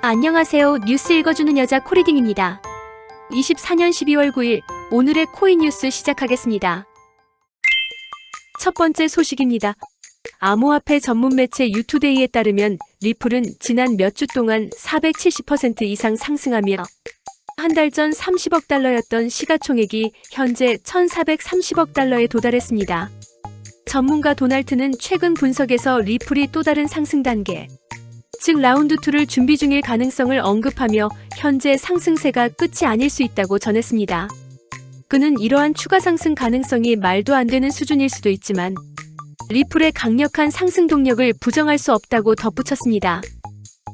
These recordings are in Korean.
안녕하세요. 뉴스 읽어주는 여자 코리딩입니다. 24년 12월 9일 오늘의 코인 뉴스 시작하겠습니다. 첫 번째 소식입니다. 암호화폐 전문 매체 유투데이에 따르면 리플은 지난 몇 주 동안 470% 이상 상승하며 한 달 전 30억 달러였던 시가총액이 현재 1,430억 달러에 도달했습니다. 전문가 도널트는 최근 분석에서 리플이 또 다른 상승 단계, 즉 라운드 2를 준비 중일 가능성을 언급하며 현재 상승세가 끝이 아닐 수 있다고 전했습니다. 그는 이러한 추가 상승 가능성이 말도 안 되는 수준일 수도 있지만 리플의 강력한 상승 동력을 부정할 수 없다고 덧붙였습니다.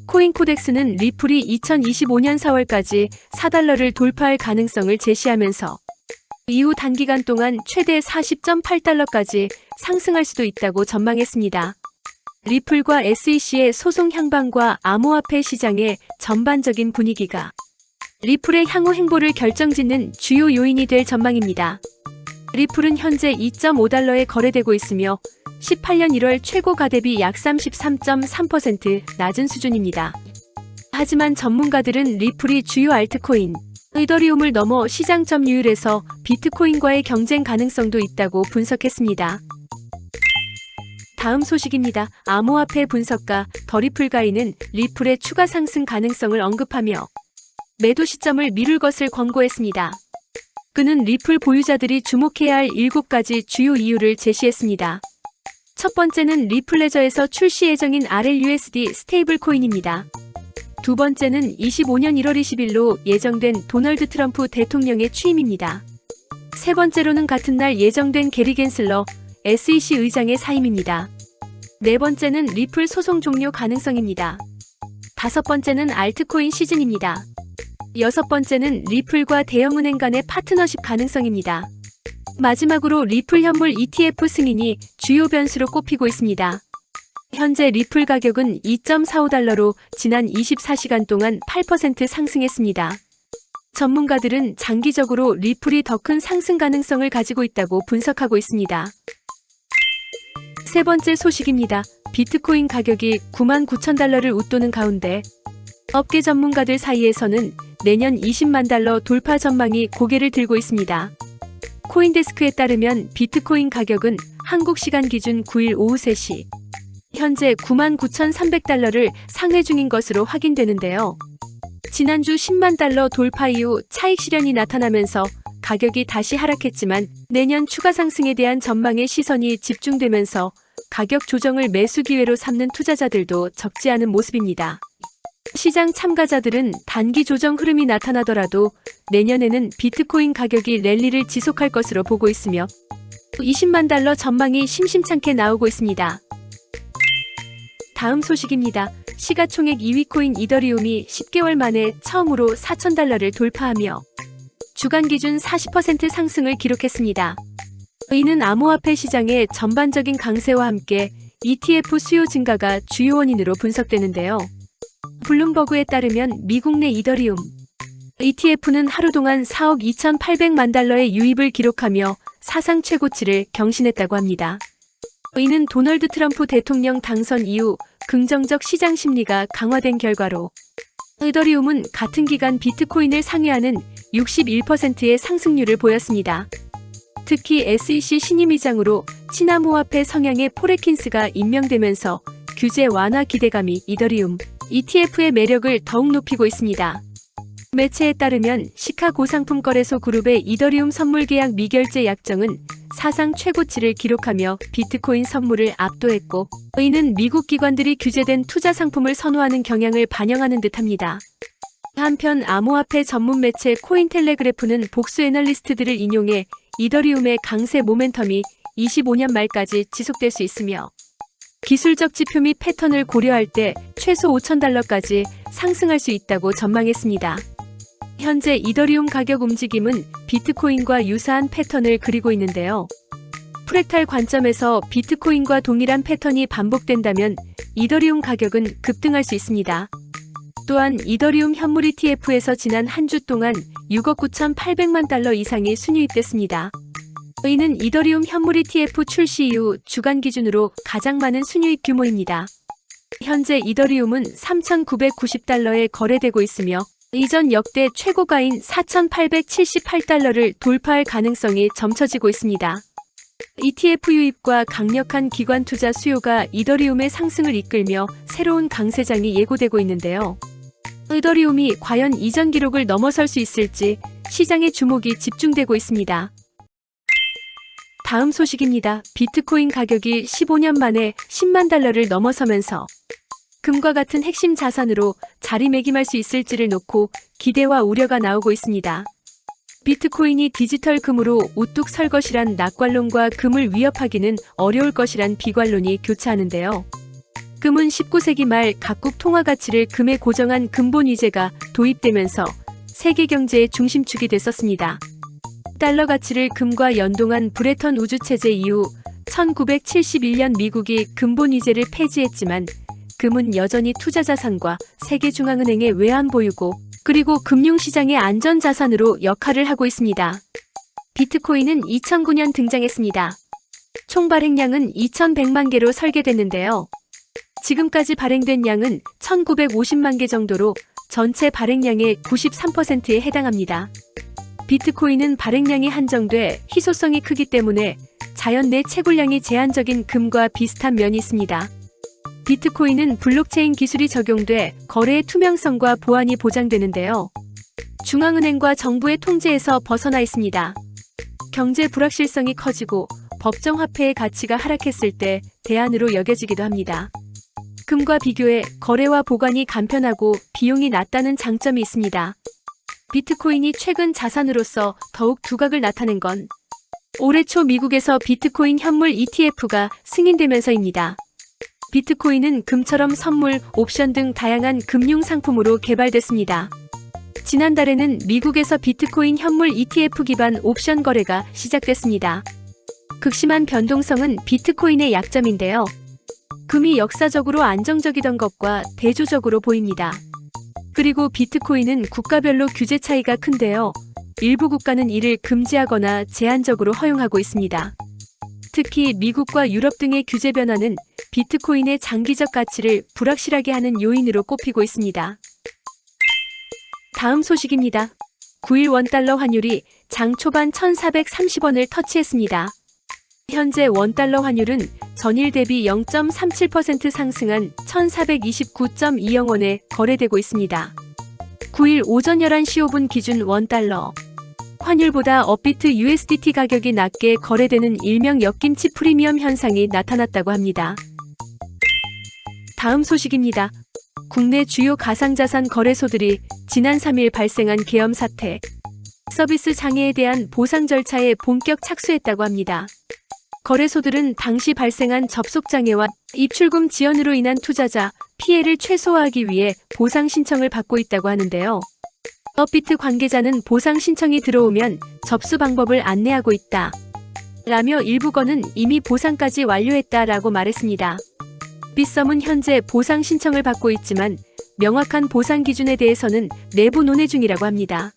코인코덱스는 리플이 2025년 4월까지 4달러를 돌파할 가능성을 제시하면서 이후 단기간 동안 최대 40.8달러까지 상승할 수도 있다고 전망했습니다. 리플과 SEC의 소송 향방과 암호화폐 시장의 전반적인 분위기가 리플의 향후 행보를 결정짓는 주요 요인이 될 전망입니다. 리플은 현재 2.5달러에 거래되고 있으며 18년 1월 최고가 대비 약 33.3% 낮은 수준입니다. 하지만 전문가들은 리플이 주요 알트코인, 이더리움을 넘어 시장 점유율에서 비트코인과의 경쟁 가능성도 있다고 분석했습니다. 다음 소식입니다. 암호화폐 분석가 더리플가이는 리플의 추가 상승 가능성을 언급하며 매도 시점을 미룰 것을 권고했습니다. 그는 리플 보유자들이 주목해야 할 7가지 주요 이유를 제시했습니다. 첫 번째는 리플 레저에서 출시 예정인 RLUSD 스테이블 코인입니다. 두 번째는 25년 1월 20일로 예정된 도널드 트럼프 대통령의 취임입니다. 세 번째로는 같은 날 예정된 게리 겐슬러 SEC 의장의 사임입니다. 네 번째는 리플 소송 종료 가능성입니다. 다섯 번째는 알트코인 시즌입니다. 여섯 번째는 리플과 대형은행 간의 파트너십 가능성입니다. 마지막으로 리플 현물 ETF 승인이 주요 변수로 꼽히고 있습니다. 현재 리플 가격은 2.45달러로 지난 24시간 동안 8% 상승했습니다. 전문가들은 장기적으로 리플이 더 큰 상승 가능성을 가지고 있다고 분석하고 있습니다. 세 번째 소식입니다. 비트코인 가격이 99,000달러를 웃도는 가운데 업계 전문가들 사이에서는 내년 20만 달러 돌파 전망이 고개를 들고 있습니다. 코인데스크에 따르면 비트코인 가격은 한국 시간 기준 9일 오후 3시 현재 99,300달러를 상회 중인 것으로 확인되는데요. 지난주 10만 달러 돌파 이후 차익 실현이 나타나면서 가격이 다시 하락했지만 내년 추가 상승에 대한 전망의 시선이 집중되면서 가격 조정을 매수 기회로 삼는 투자자들도 적지 않은 모습입니다. 시장 참가자들은 단기 조정 흐름이 나타나더라도 내년에는 비트코인 가격이 랠리를 지속할 것으로 보고 있으며 20만 달러 전망이 심심찮게 나오고 있습니다. 다음 소식입니다. 시가총액 2위 코인 이더리움이 10개월 만에 처음으로 4,000달러를 돌파하며 주간 기준 40% 상승을 기록했습니다. 이는 암호화폐 시장의 전반적인 강세와 함께 ETF 수요 증가가 주요 원인으로 분석되는데요. 블룸버그에 따르면 미국 내 이더리움 ETF는 하루 동안 4억 2,800만 달러의 유입을 기록하며 사상 최고치를 경신했다고 합니다. 이는 도널드 트럼프 대통령 당선 이후 긍정적 시장 심리가 강화된 결과로 이더리움은 같은 기간 비트코인을 상회하는 61%의 상승률을 보였습니다. 특히 SEC 신임의장으로 친암호화폐 성향의 포레킨스가 임명되면서 규제 완화 기대감이 이더리움 ETF의 매력을 더욱 높이고 있습니다. 매체에 따르면 시카고 상품거래소 그룹의 이더리움 선물 계약 미결제 약정은 사상 최고치를 기록하며 비트코인 선물을 압도했고 이는 미국 기관들이 규제된 투자 상품을 선호하는 경향을 반영하는 듯합니다. 한편 암호화폐 전문 매체 코인텔레그래프는 복수 애널리스트들을 인용해 이더리움의 강세 모멘텀이 25년 말까지 지속될 수 있으며 기술적 지표 및 패턴을 고려할 때 최소 5,000달러까지 상승할 수 있다고 전망했습니다. 현재 이더리움 가격 움직임은 비트코인과 유사한 패턴을 그리고 있는데요. 프랙탈 관점에서 비트코인과 동일한 패턴이 반복된다면 이더리움 가격은 급등할 수 있습니다. 또한 이더리움 현물 ETF에서 지난 한 주 동안 6억 9,800만 달러 이상이 순유입됐습니다. 이는 이더리움 현물 ETF 출시 이후 주간 기준으로 가장 많은 순유입 규모입니다. 현재 이더리움은 3,990달러에 거래되고 있으며 이전 역대 최고가인 4,878달러를 돌파할 가능성이 점쳐지고 있습니다. ETF 유입과 강력한 기관 투자 수요가 이더리움의 상승을 이끌며 새로운 강세장이 예고되고 있는데요. 이더리움이 과연 이전 기록을 넘어설 수 있을지 시장의 주목이 집중되고 있습니다. 다음 소식입니다. 비트코인 가격이 15년 만에 10만 달러를 넘어서면서 금과 같은 핵심 자산으로 자리매김할 수 있을지를 놓고 기대와 우려가 나오고 있습니다. 비트코인이 디지털 금으로 우뚝 설 것이란 낙관론과 금을 위협하기는 어려울 것이란 비관론이 교차하는데요. 금은 19세기 말 각국 통화 가치를 금에 고정한 근본 위제가 도입되면서 세계 경제의 중심축이 됐었습니다. 달러 가치를 금과 연동한 브레턴 우주 체제 이후 1971년 미국이 근본 위제를 폐지했지만 금은 여전히 투자 자산과 세계 중앙은행의 외환 보유고 그리고 금융시장의 안전자산으로 역할을 하고 있습니다. 비트코인은 2009년 등장했습니다. 총 발행량은 2,100만 개로 설계됐는데요. 지금까지 발행된 양은 1,950만 개 정도로 전체 발행량의 93%에 해당합니다. 비트코인은 발행량이 한정돼 희소성이 크기 때문에 자연 내 채굴량이 제한적인 금과 비슷한 면이 있습니다. 비트코인은 블록체인 기술이 적용돼 거래의 투명성과 보안이 보장되는데요. 중앙은행과 정부의 통제에서 벗어나 있습니다. 경제 불확실성이 커지고 법정화폐의 가치가 하락했을 때 대안으로 여겨지기도 합니다. 금과 비교해 거래와 보관이 간편하고 비용이 낮다는 장점이 있습니다. 비트코인이 최근 자산으로서 더욱 두각을 나타낸 건 올해 초 미국에서 비트코인 현물 ETF가 승인되면서입니다. 비트코인은 금처럼 선물, 옵션 등 다양한 금융 상품으로 개발됐습니다. 지난달에는 미국에서 비트코인 현물 ETF 기반 옵션 거래가 시작됐습니다. 극심한 변동성은 비트코인의 약점인데요. 금이 역사적으로 안정적이던 것과 대조적으로 보입니다. 그리고 비트코인은 국가별로 규제 차이가 큰데요. 일부 국가는 이를 금지하거나 제한적으로 허용하고 있습니다. 특히 미국과 유럽 등의 규제 변화는 비트코인의 장기적 가치를 불확실하게 하는 요인으로 꼽히고 있습니다. 다음 소식입니다. 9일 원달러 환율이 장 초반 1,430원을 터치했습니다. 현재 원달러 환율은 전일 대비 0.37% 상승한 1,429.20원에 거래되고 있습니다. 9일 오전 11시 5분 기준 원달러 환율보다 업비트 USDT 가격이 낮게 거래되는 일명 엮임치 프리미엄 현상이 나타났다고 합니다. 다음 소식입니다. 국내 주요 가상자산 거래소들이 지난 3일 발생한 계엄 사태, 서비스 장애에 대한 보상 절차에 본격 착수했다고 합니다. 거래소들은 당시 발생한 접속 장애와 입출금 지연으로 인한 투자자 피해를 최소화하기 위해 보상 신청을 받고 있다고 하는데요. 업비트 관계자는 보상 신청이 들어오면 접수 방법을 안내하고 있다 라며 일부 건은 이미 보상까지 완료했다라고 말했습니다. 빗썸은 현재 보상 신청을 받고 있지만 명확한 보상 기준에 대해서는 내부 논의 중이라고 합니다.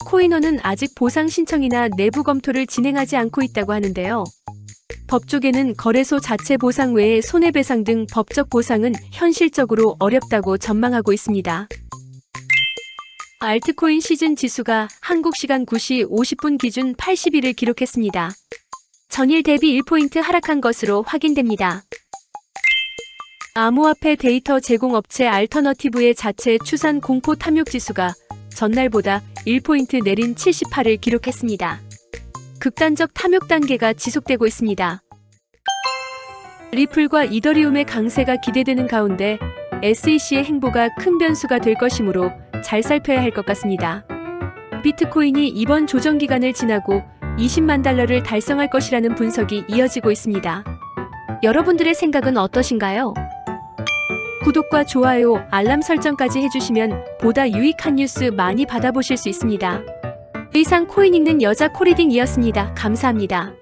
코이너는 아직 보상 신청이나 내부 검토를 진행하지 않고 있다고 하는데요. 법조계는 거래소 자체 보상 외에 손해배상 등 법적 보상은 현실적으로 어렵다고 전망하고 있습니다. 알트코인 시즌 지수가 한국 시간 9시 50분 기준 81을 기록했습니다. 전일 대비 1포인트 하락한 것으로 확인됩니다. 암호화폐 데이터 제공업체 알터너티브의 자체 추산 공포 탐욕 지수가 전날보다 1포인트 내린 78을 기록했습니다. 극단적 탐욕 단계가 지속되고 있습니다. 리플과 이더리움의 강세가 기대되는 가운데 SEC의 행보가 큰 변수가 될 것이므로 잘 살펴야 할 것 같습니다. 비트코인이 이번 조정 기간을 지나고 20만 달러를 달성할 것이라는 분석이 이어지고 있습니다. 여러분들의 생각은 어떠신가요? 구독과 좋아요, 알람 설정까지 해주시면 보다 유익한 뉴스 많이 받아보실 수 있습니다. 이상 코인 읽는 여자 코리딩이었습니다. 감사합니다.